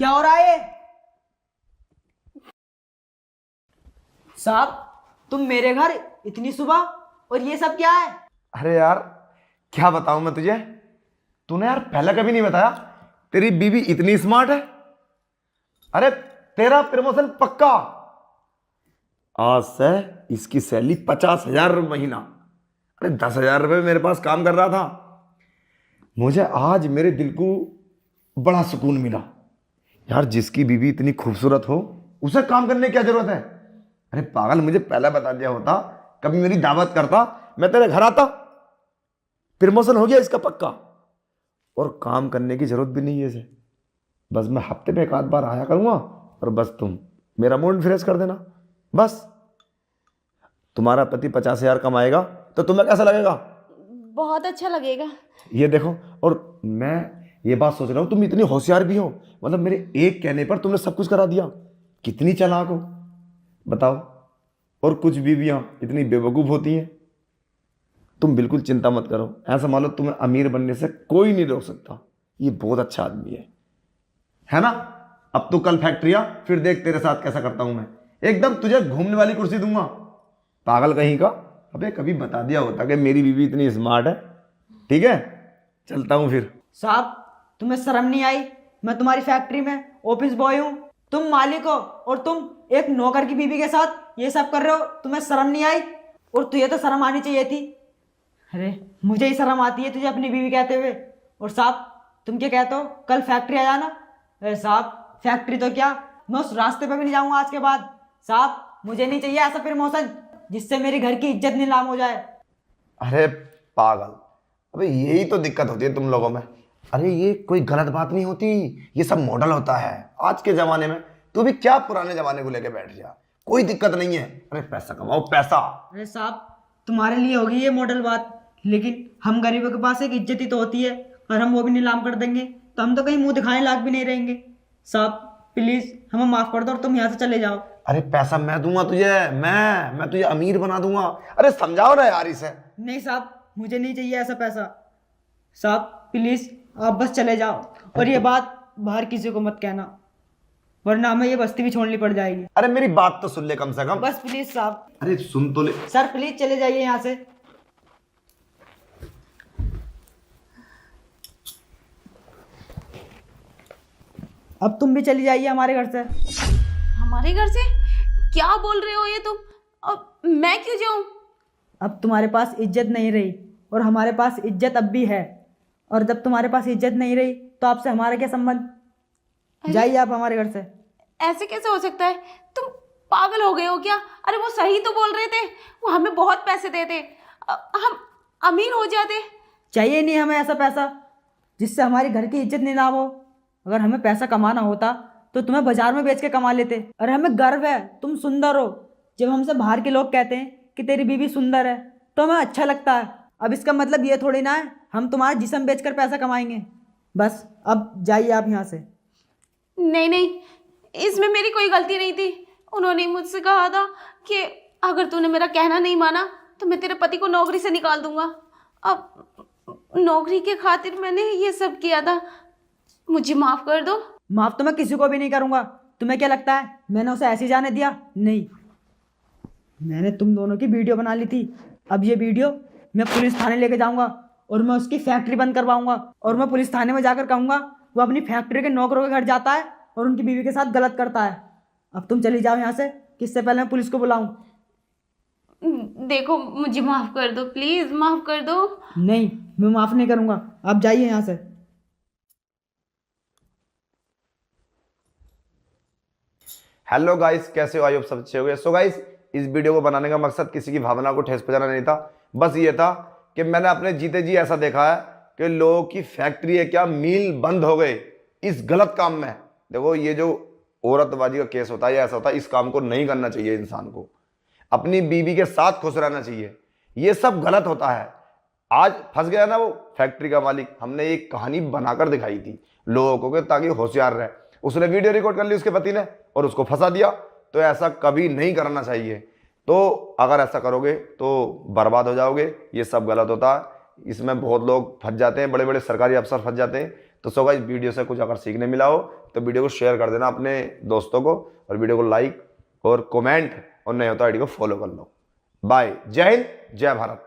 क्या हो रहा है साहब? तुम मेरे घर इतनी सुबह और ये सब क्या है? अरे यार, क्या बताऊं मैं तुझे। तूने यार पहले कभी नहीं बताया तेरी बीवी इतनी स्मार्ट है। अरे तेरा प्रमोशन पक्का। आज से इसकी सैलरी 50,000 महीना। अरे 10,000 रुपये मेरे पास काम कर रहा था। मुझे आज मेरे दिल को बड़ा सुकून मिला। यार जिसकी बीवी इतनी खूबसूरत हो उसे काम करने की क्या जरूरत है। अरे पागल, मुझे पहले बता दिया होता, कभी मेरी दावत करता, मैं तेरे घर आता। प्रमोशन हो गया इसका पक्का। और काम करने की जरूरत भी नहीं है इसे। बस मैं हफ्ते में एक आध बार आया करूंगा और बस तुम मेरा मूड फ्रेश कर देना। बस तुम्हारा पति 50,000 कमाएगा तो तुम्हें कैसा लगेगा? बहुत अच्छा लगेगा। ये देखो, और मैं ये बात सोच रहा हूं तुम इतनी होशियार भी हो, मतलब मेरे एक कहने पर तुमने सब कुछ करा दिया। कितनी चालाक हो बताओ। और कुछ बीवियां इतनी बेवकूफ होती हैं। तुम बिल्कुल चिंता मत करो, ऐसा मान लो तुम्हें अमीर बनने से कोई नहीं रोक सकता। ये बहुत अच्छा आदमी है ना। अब तो कल फैक्ट्री आ, फिर देख तेरे साथ कैसा करता हूं मैं। एकदम तुझे घूमने वाली कुर्सी दूंगा। पागल कहीं का। अबे कभी बता दिया होता कि मेरी बीवी इतनी स्मार्ट है। ठीक है, चलता हूं फिर। साहब तुम्हें शर्म नहीं आई? मैं तुम्हारी फैक्ट्री में ऑफिस बॉय हूँ, तुम मालिक हो और तुम एक नौकर की बीवी के साथ ये सब कर रहे हो। तुम्हें शर्म नहीं आई? और तुझे तो शर्म आनी चाहिए थी। अरे मुझे ही शर्म आती है तुझे अपनी बीवी कहते हुए। और साहब तुम क्या कहते हो, कल फैक्ट्री आ जाना। अरे साहब फैक्ट्री तो क्या, मैं उस रास्ते पे भी नहीं जाऊंगा आज के बाद। साहब मुझे नहीं चाहिए ऐसा प्रमोशन जिससे मेरे घर की इज्जत नीलाम हो जाए। अरे पागल, अबे यही तो दिक्कत होती है तुम लोगों में। अरे ये कोई गलत बात नहीं होती, ये सब मॉडल होता है आज के जमाने में। तू भी क्या पुराने जमाने को लेके बैठ जा, कोई दिक्कत नहीं है। अरे पैसा कमाओ पैसा। अरे साहब तुम्हारे लिए होगी ये मॉडल बात, लेकिन हम गरीबों के पास एक इज्जत ही तो होती है। और हम वो भी नीलाम कर देंगे तो हम तो कहीं मुंह दिखाने लायक भी नहीं रहेंगे। साहब प्लीज हमें माफ कर दो और तुम यहाँ से चले जाओ। अरे पैसा मैं दूंगा तुझे, मैं तुझे अमीर बना दूंगा। अरे समझाओ ना यार इसे। नहीं साहब मुझे नहीं चाहिए ऐसा पैसा। साहब प्लीज आप बस चले जाओ, और ये बात बाहर किसी को मत कहना, वरना हमें ये बस्ती भी छोड़नी पड़ जाएगी। अरे मेरी बात तो सुन ले कम से कम। बस प्लीज साहब। अरे सुन तो ले। सर प्लीज चले जाइए यहाँ से। अब तुम भी चली जाइए हमारे घर से। हमारे घर से? क्या बोल रहे हो ये तुम? अब मैं क्यों जाऊं? अब तुम्हारे पास इज्जत नहीं रही और हमारे पास इज्जत अब भी है। और जब तुम्हारे पास इज्जत नहीं रही तो आपसे हमारा क्या संबंध? जाइए आप हमारे घर से। ऐसे कैसे हो सकता है? तुम पागल हो गए हो क्या? अरे वो सही तो बोल रहे थे, वो हमें बहुत पैसे देते, हम अमीर हो जाते। चाहिए नहीं हमें ऐसा पैसा जिससे हमारे घर की इज्जत नहीं ना हो। अगर हमें पैसा कमाना होता तो तुम्हें बाजार में बेच के कमा लेते। अरे हमें गर्व है तुम सुंदर हो। जब हमसे बाहर के लोग कहते हैं कि तेरी बीवी सुंदर है तो हमें अच्छा लगता है। अब इसका मतलब ये थोड़ी ना है हम तुम्हारा जिस्म बेचकर पैसा कमाएंगे। बस अब जाइए आप यहाँ से। नहीं नहीं, इसमें मेरी कोई गलती नहीं थी। उन्होंने मुझसे कहा था कि अगर तूने मेरा कहना नहीं माना तो मैं तेरे पति को नौकरी से निकाल दूंगा। अब नौकरी के खातिर मैंने ये सब किया था, मुझे माफ कर दो। माफ तो मैं किसी को भी नहीं करूँगा। तुम्हें क्या लगता है मैंने उसे ऐसे ही जाने दिया? नहीं, मैंने तुम दोनों की वीडियो बना ली थी। अब ये वीडियो मैं पुलिस थाने लेके जाऊंगा और मैं उसकी फैक्ट्री बंद करवाऊंगा। और मैं पुलिस थाने में जाकर कहूँगा वो अपनी फैक्ट्री के नौकरों के घर जाता है और उनकी बीवी के साथ गलत करता है। अब तुम चली जाओ यहाँ से, किससे पहले मैं पुलिस को बुलाऊं। देखो मुझे माफ कर दो, प्लीज माफ कर दो। नहीं, मैं माफ़ नहीं करूँगा। आप जाइए यहाँ से। हेलो गाइस, कैसे हो? आई होप सब अच्छे हो गए। सो गाइस, इस वीडियो को बनाने का मकसद किसी की भावना को ठेस पहुंचाना नहीं था। बस ये था कि मैंने अपने जीते जी ऐसा देखा है कि लोगों की फैक्ट्री है क्या, मील बंद हो गए इस गलत काम में। देखो ये जो औरतबाजी का केस होता है या ऐसा होता है, इस काम को नहीं करना चाहिए। इंसान को अपनी बीवी के साथ खुश रहना चाहिए। ये सब गलत होता है। आज फंस गया ना वो फैक्ट्री का मालिक। हमने एक कहानी बनाकर दिखाई थी लोगों को कि ताकि होशियार रहे। उसने वीडियो रिकॉर्ड कर ली उसके पति ने और उसको फंसा दिया। तो ऐसा कभी नहीं करना चाहिए। तो अगर ऐसा करोगे तो बर्बाद हो जाओगे। ये सब गलत होता है, इसमें बहुत लोग फंस जाते हैं, बड़े बड़े सरकारी अफसर फंस जाते हैं। तो सो गाइस, वीडियो से कुछ अगर सीखने मिला हो तो वीडियो को शेयर कर देना अपने दोस्तों को, और वीडियो को लाइक और कमेंट, और नहीं हो तो आईडी को फॉलो कर लो। बाय, जय हिंद, जय भारत।